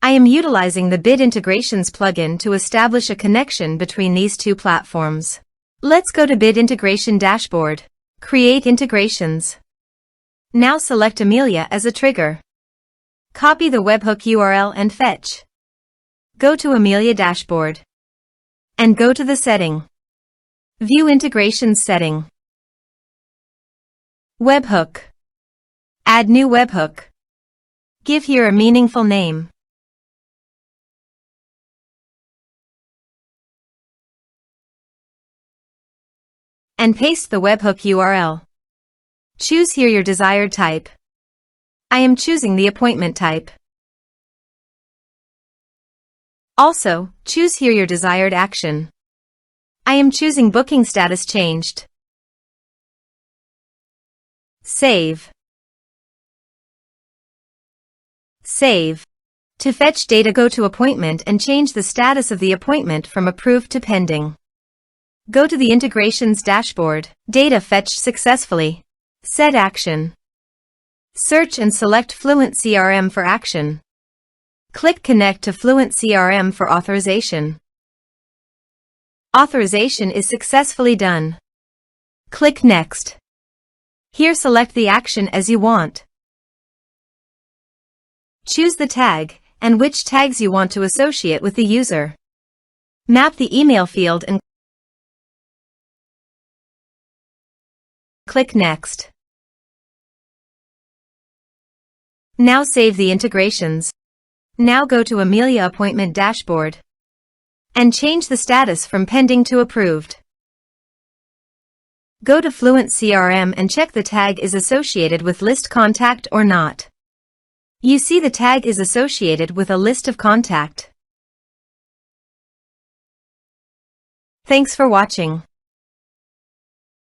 I am utilizing the Bid Integrations plugin to establish a connection between these two platforms. Let's go to Bid Integration Dashboard. Create integrations. Now select Amelia as a trigger. Copy the webhook URL and fetch. Go to Amelia Dashboard. And go to the setting. View Integrations setting. Webhook. Add new webhook. Give here a meaningful name. And paste the webhook URL. Choose here your desired type. I am choosing the appointment type. Also, choose here your desired action. I am choosing booking status changed. Save. Save. To fetch data, go to Appointment and change the status of the appointment from approved to pending. Go to the Integrations Dashboard. Data fetched successfully. Set action. Search and select FluentCRM for action. Click Connect to FluentCRM for authorization. Authorization is successfully done. Click Next. Here select the action as you want. Choose the tag and which tags you want to associate with the user. Map the email field and click Next. Now save the integrations. Now go to Amelia Appointment Dashboard and change the status from pending to approved. Go to FluentCRM and check the tag is associated with list contact or not. You see the tag is associated with a list of contact. Thanks for watching.